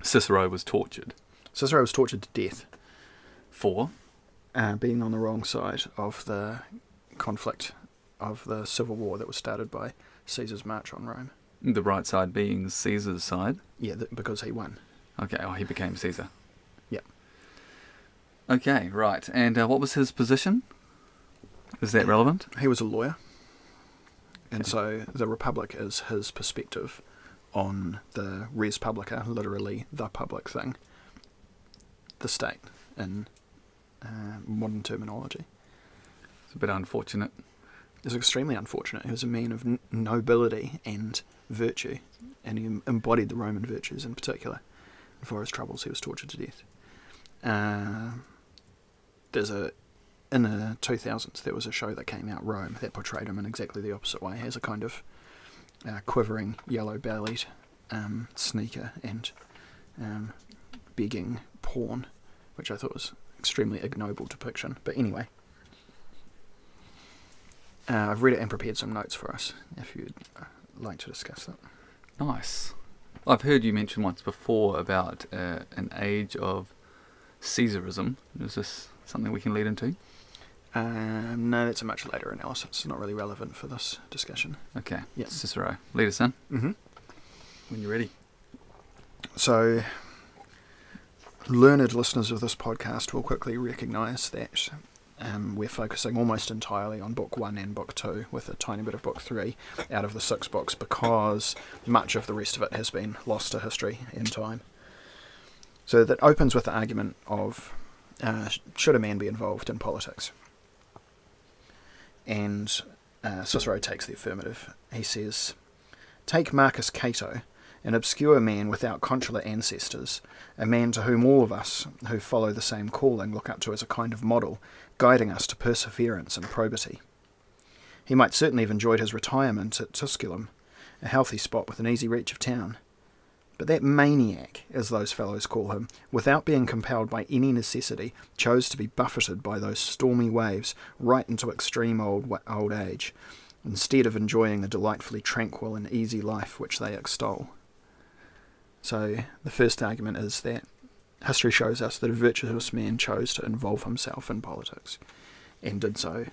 Cicero was tortured. Cicero was tortured to death. For? Being on the wrong side of the conflict of the civil war that was started by Caesar's march on Rome. The right side being Caesar's side? Yeah, because he won. Okay, he became Caesar. Yeah. Okay, right. And what was his position? Is that relevant? He was a lawyer. And so the Republic is his perspective on the res publica, literally the public thing, the state in modern terminology. It's a bit unfortunate. It was extremely unfortunate. He was a man of nobility and virtue, and he embodied the Roman virtues in particular. And for his troubles, he was tortured to death. In the 2000s, there was a show that came out, Rome, that portrayed him in exactly the opposite way, as a kind of quivering, yellow-bellied sneaker and begging pawn, which I thought was extremely ignoble depiction. But anyway, I've read it and prepared some notes for us, if you'd like to discuss that. Nice. I've heard you mention once before about an age of Caesarism. Is this something we can lead into? No, that's a much later analysis. It's not really relevant for this discussion. Okay. Yeah. Cicero, lead us in. Mm-hmm. When you're ready. So, learned listeners of this podcast will quickly recognise that we're focusing almost entirely on Book 1 and Book 2, with a tiny bit of Book 3 out of the 6 books, because much of the rest of it has been lost to history and time. So that opens with the argument of, should a man be involved in politics? And Cicero takes the affirmative. He says, "Take Marcus Cato, an obscure man without consular ancestors, a man to whom all of us who follow the same calling look up to as a kind of model, guiding us to perseverance and probity. He might certainly have enjoyed his retirement at Tusculum, a healthy spot with an easy reach of town. But that maniac, as those fellows call him, without being compelled by any necessity, chose to be buffeted by those stormy waves right into extreme old age, instead of enjoying the delightfully tranquil and easy life which they extol." So the first argument is that history shows us that a virtuous man chose to involve himself in politics, and did so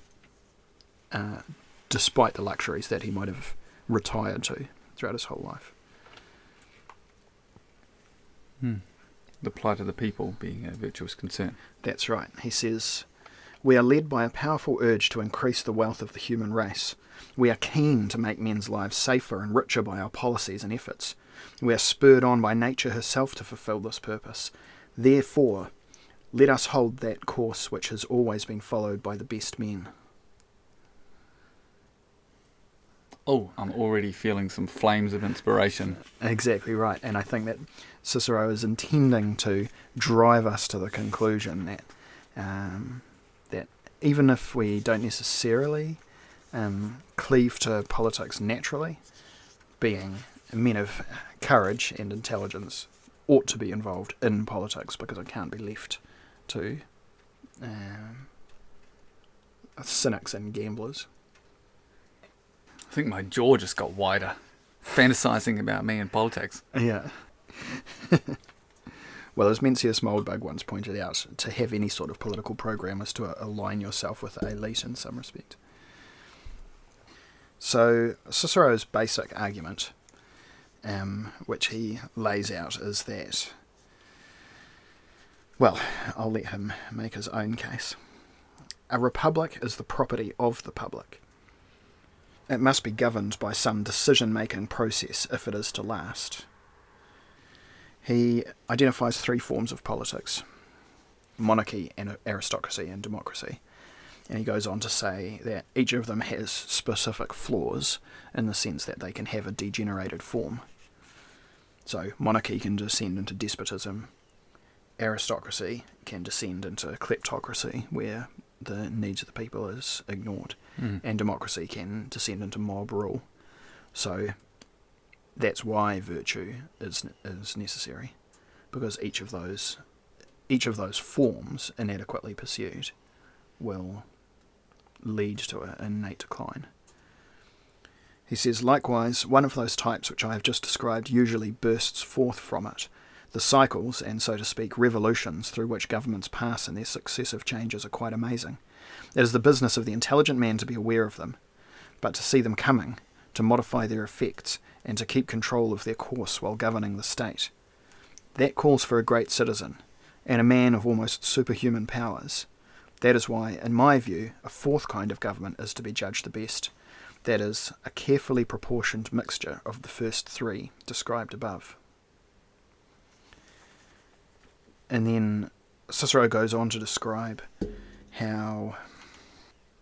despite the luxuries that he might have retired to throughout his whole life. The plight of the people being a virtuous concern. That's right. He says, "We are led by a powerful urge to increase the wealth of the human race. We are keen to make men's lives safer and richer by our policies and efforts. We are spurred on by nature herself to fulfill this purpose. Therefore, let us hold that course which has always been followed by the best men." Oh, I'm already feeling some flames of inspiration. Exactly right. And I think that Cicero is intending to drive us to the conclusion that that even if we don't necessarily cleave to politics naturally, being men of courage and intelligence ought to be involved in politics, because it can't be left to cynics and gamblers. I think my jaw just got wider, fantasizing about me in politics. Yeah. Well, as Mencius Moldbug once pointed out, to have any sort of political program is to align yourself with the elite in some respect. So Cicero's basic argument, which he lays out, is that, well, I'll let him make his own case. A republic is the property of the public. It must be governed by some decision-making process if it is to last. He identifies 3 forms of politics: monarchy, and aristocracy, and democracy. And he goes on to say that each of them has specific flaws, in the sense that they can have a degenerated form. So monarchy can descend into despotism. Aristocracy can descend into kleptocracy, where the needs of the people is ignored. And democracy can descend into mob rule. So that's why virtue is necessary, because each of those forms, inadequately pursued, will lead to an innate decline. He says, likewise, one of those types which I have just described usually bursts forth from it, The cycles, and so to speak, revolutions through which governments pass in their successive changes are quite amazing. It is the business of the intelligent man to be aware of them, but to see them coming, to modify their effects, and to keep control of their course while governing the state. That calls for a great citizen, and a man of almost superhuman powers. That is why, in my view, a fourth kind of government is to be judged the best. That is, a carefully proportioned mixture of the first three described above. And then Cicero goes on to describe how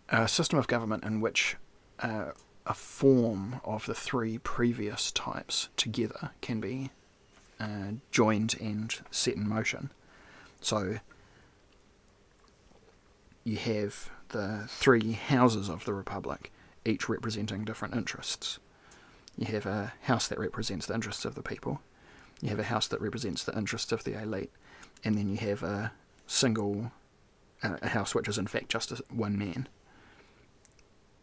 a system of government in which a form of the three previous types together can be joined and set in motion. So you have the three houses of the Republic, each representing different interests. You have a house that represents the interests of the people, you have a house that represents the interests of the elite, and then you have a house which is in fact just one man.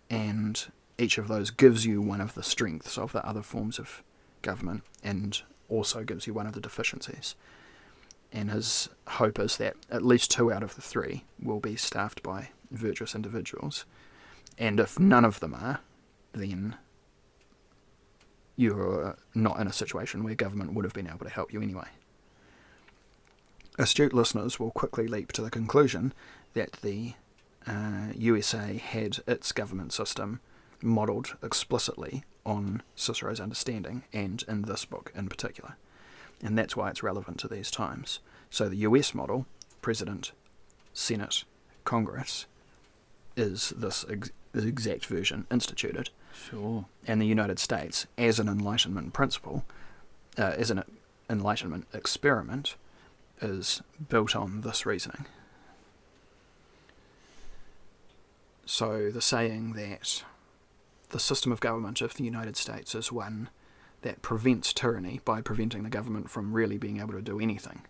And each of those gives you one of the strengths of the other forms of government and also gives you one of the deficiencies. And his hope is that at least two out of the three will be staffed by virtuous individuals. And if none of them are, then you're not in a situation where government would have been able to help you anyway. Astute listeners will quickly leap to the conclusion that the USA had its government system modelled explicitly on Cicero's understanding, and in this book in particular. And that's why it's relevant to these times. So the US model, President, Senate, Congress, is this exact version instituted. Sure. And the United States, as an Enlightenment principle, as an Enlightenment experiment, is built on this reasoning. So the saying that the system of government of the United States is one that prevents tyranny by preventing the government from really being able to do anything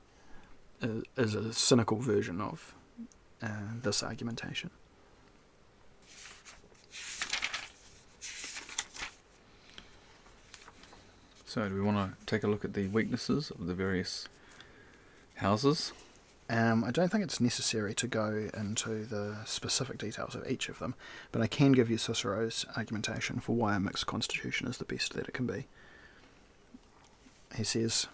is a cynical version of this argumentation. So do we want to take a look at the weaknesses of the various houses? I don't think it's necessary to go into the specific details of each of them, but I can give you Cicero's argumentation for why a mixed constitution is the best that it can be. He says,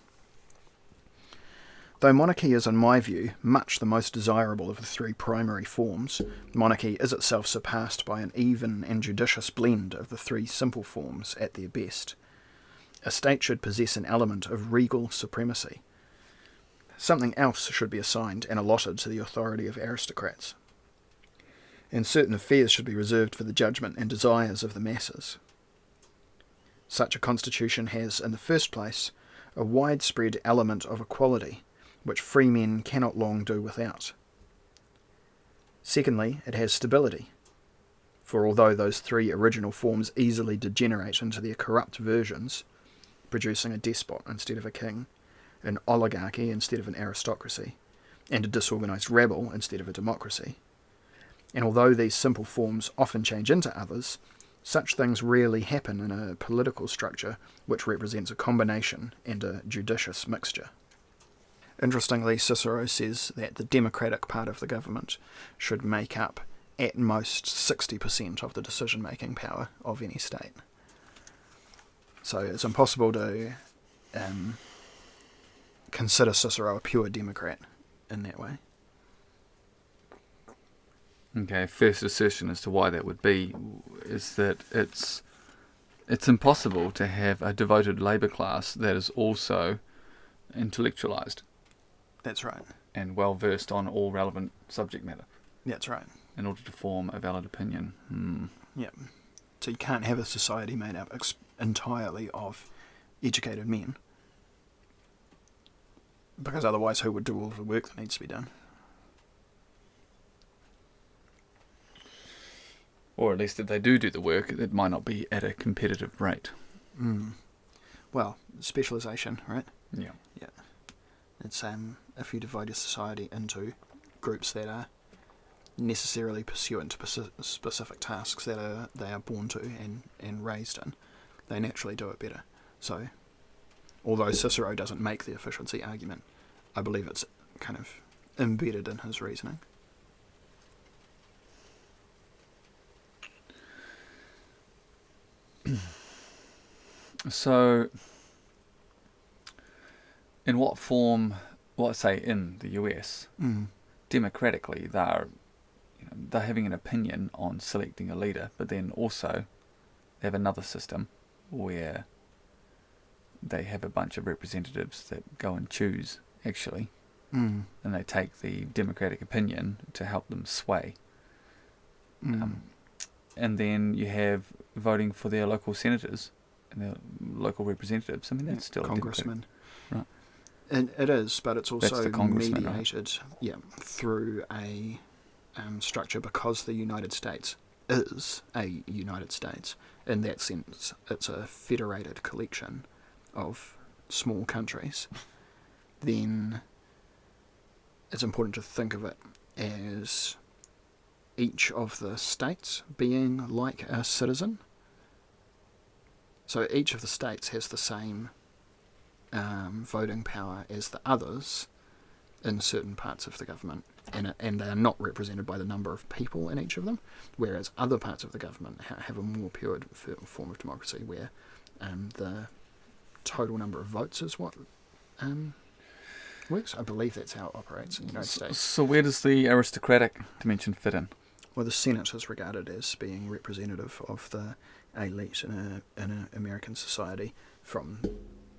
though monarchy is, in my view, much the most desirable of the three primary forms, monarchy is itself surpassed by an even and judicious blend of the three simple forms at their best. A state should possess an element of regal supremacy. Something else should be assigned and allotted to the authority of aristocrats. And certain affairs should be reserved for the judgment and desires of the masses. Such a constitution has, in the first place, a widespread element of equality, which free men cannot long do without. Secondly, it has stability, for although those three original forms easily degenerate into their corrupt versions, producing a despot instead of a king, an oligarchy instead of an aristocracy, and a disorganised rabble instead of a democracy. And although these simple forms often change into others, such things rarely happen in a political structure which represents a combination and a judicious mixture. Interestingly, Cicero says that the democratic part of the government should make up at most 60% of the decision-making power of any state. So it's impossible to consider Cicero a pure democrat in that way. Okay, first assertion as to why that would be is that it's impossible to have a devoted labour class that is also intellectualised. That's right. And well versed on all relevant subject matter. That's right. In order to form a valid opinion. Yeah. So you can't have a society made up entirely of educated men, because otherwise who would do all the work that needs to be done? Or at least if they do the work, it might not be at a competitive rate. Well, specialisation, right? Yeah. Yeah. It's if you divide your society into groups that are necessarily pursuant to specific tasks that they are born to and raised in, they naturally do it better. So although Cicero doesn't make the efficiency argument, I believe it's kind of embedded in his reasoning. So, in what form, say in the US, democratically they're having an opinion on selecting a leader, but then also they have another system where they have a bunch of representatives that go and choose, actually, and they take the democratic opinion to help them sway. And then you have voting for their local senators and their local representatives. I mean, that's still congressmen. Right. And it is, but it's also right? mediated through a structure, because the United States is a United States. In that sense, it's a federated collection of small countries. Then it's important to think of it as each of the states being like a citizen. So each of the states has the same voting power as the others in certain parts of the government, and they are not represented by the number of people in each of them, whereas other parts of the government have a more pure form of democracy, where the total number of votes is what works. I believe that's how it operates in the United States. So where does the aristocratic dimension fit in? Well, the Senate is regarded as being representative of the elite in an American society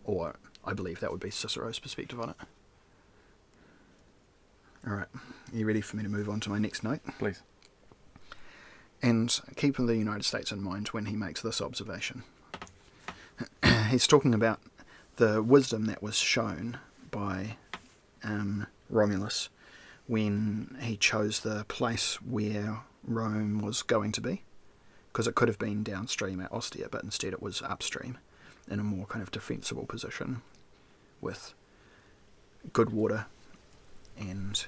or I believe that would be Cicero's perspective on it. All right, are you ready for me to move on to my next note? Please. And keeping the United States in mind when he makes this observation. He's talking about the wisdom that was shown by Romulus when he chose the place where Rome was going to be, because it could have been downstream at Ostia, but instead it was upstream in a more kind of defensible position with good water and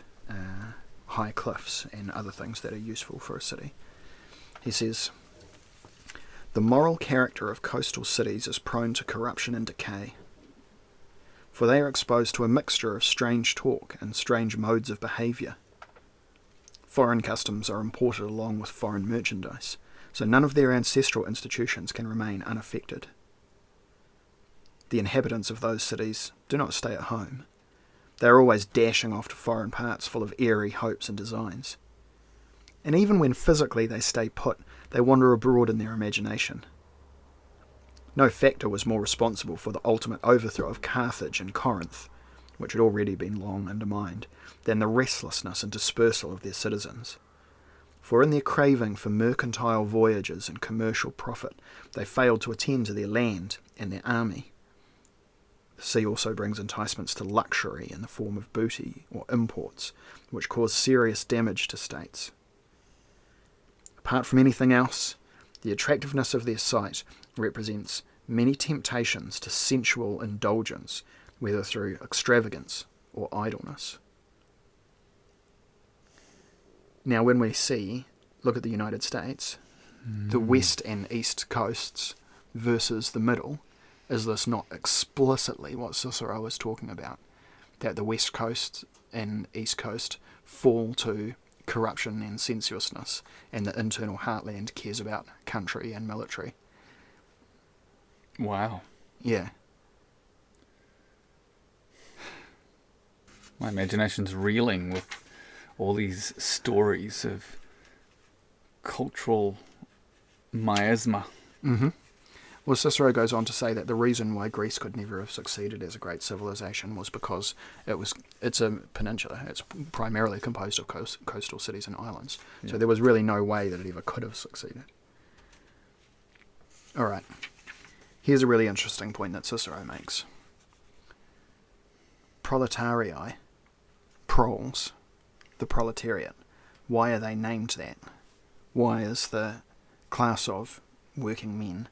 high cliffs and other things that are useful for a city. He says, "The moral character of coastal cities is prone to corruption and decay, for they are exposed to a mixture of strange talk and strange modes of behaviour. Foreign customs are imported along with foreign merchandise, so none of their ancestral institutions can remain unaffected. The inhabitants of those cities do not stay at home. They are always dashing off to foreign parts full of airy hopes and designs. And even when physically they stay put, they wander abroad in their imagination. No factor was more responsible for the ultimate overthrow of Carthage and Corinth, which had already been long undermined, than the restlessness and dispersal of their citizens. For in their craving for mercantile voyages and commercial profit, they failed to attend to their land and their army. The sea also brings enticements to luxury in the form of booty or imports, which cause serious damage to states. Apart from anything else, the attractiveness of their site represents many temptations to sensual indulgence, whether through extravagance or idleness." Now, when we look at the United States, the west and east coasts versus the middle, is this not explicitly what Cicero is talking about? That the west coast and east coast fall to corruption and sensuousness, and the internal heartland cares about country and military. Wow. Yeah. My imagination's reeling with all these stories of cultural miasma. Well, Cicero goes on to say that the reason why Greece could never have succeeded as a great civilization was because it's a peninsula. It's primarily composed of coastal cities and islands. Yeah. So there was really no way that it ever could have succeeded. All right. Here's a really interesting point that Cicero makes. Proletarii, proles, the proletariat. Why are they named that? Why is the class of working men,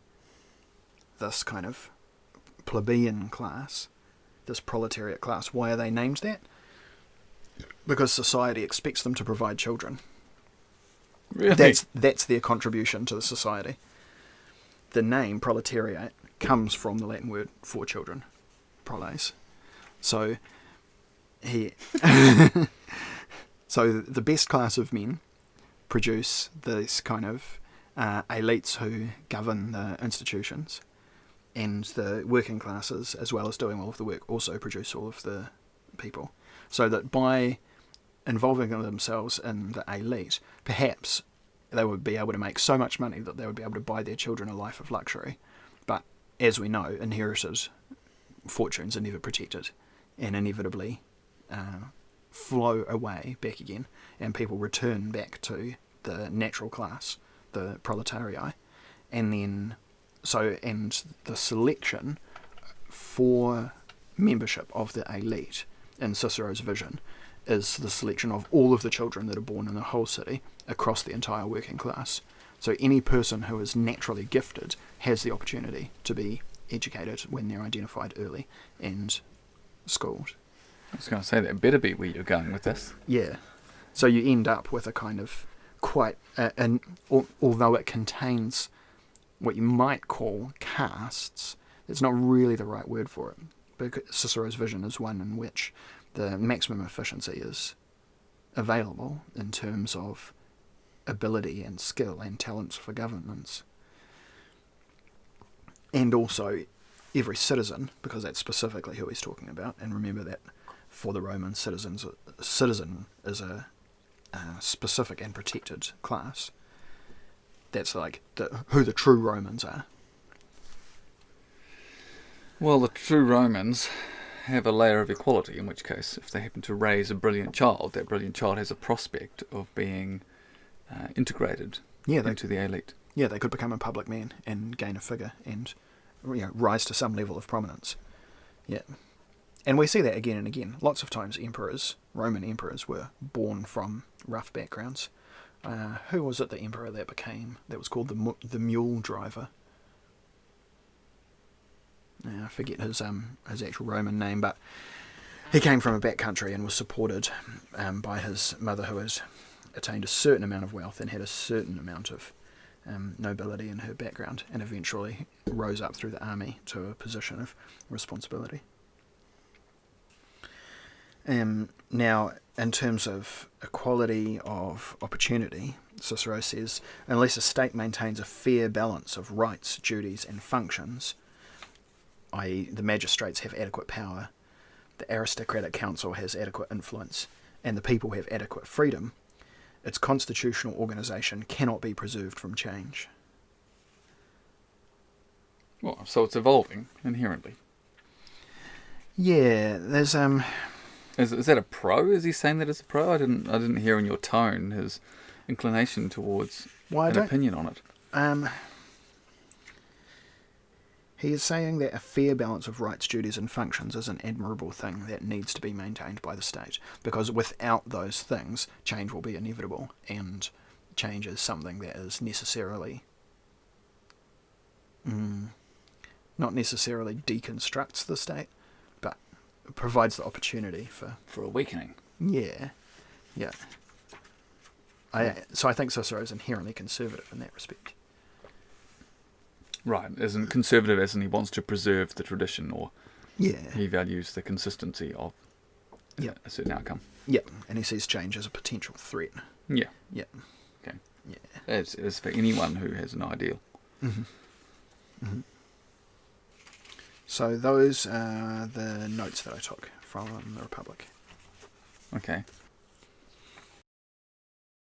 this kind of plebeian class, this proletariat class, why are they named that? Because society expects them to provide children. Really? That's their contribution to the society. The name proletariat comes from the Latin word for children, proles. So so the best class of men produce this kind of elites who govern the institutions, and the working classes, as well as doing all of the work, also produce all of the people. So that by involving themselves in the elite, perhaps they would be able to make so much money that they would be able to buy their children a life of luxury. But as we know, inherited fortunes are never protected, and inevitably flow away back again, and people return back to the natural class, the proletariat, and then and the selection for membership of the elite in Cicero's vision is the selection of all of the children that are born in the whole city across the entire working class. So any person who is naturally gifted has the opportunity to be educated when they're identified early and schooled. I was going to say, that better be where you're going with this. Yeah. So you end up with a kind of quite, although it contains what you might call castes, it's not really the right word for it. Because Cicero's vision is one in which the maximum efficiency is available in terms of ability and skill and talents for governance. And also every citizen, because that's specifically who he's talking about, and remember that for the Roman citizen is a specific and protected class. That's like who the true Romans are. Well, the true Romans have a layer of equality, in which case, if they happen to raise a brilliant child, that brilliant child has a prospect of being integrated into the elite. Yeah, they could become a public man and gain a figure and rise to some level of prominence. Yeah. And we see that again and again. Lots of times Roman emperors were born from rough backgrounds. Who was it, the emperor that was called the mule driver? I forget his actual Roman name, but he came from a back country and was supported by his mother, who has attained a certain amount of wealth and had a certain amount of nobility in her background, and eventually rose up through the army to a position of responsibility. Now, in terms of equality of opportunity, Cicero says, unless a state maintains a fair balance of rights, duties, and functions, i.e. the magistrates have adequate power, the aristocratic council has adequate influence, and the people have adequate freedom, its constitutional organisation cannot be preserved from change. Well, so it's evolving inherently. Yeah, there's Is that a pro? Is he saying that as a pro? I didn't hear in your tone his inclination towards an opinion on it. He is saying that a fair balance of rights, duties and functions is an admirable thing that needs to be maintained by the state, because without those things, change will be inevitable, and change is something that is necessarily not necessarily deconstructs the state, but provides the opportunity for awakening. Yeah. So I think Cicero is inherently conservative in that respect. Right, isn't conservative as in he wants to preserve the tradition, or he values the consistency of a certain outcome. Yeah, and he sees change as a potential threat. Yeah. Yeah. Okay. Yeah. As for anyone who has an ideal. Mm-hmm. Mm-hmm. So those are the notes that I took from the Republic. Okay.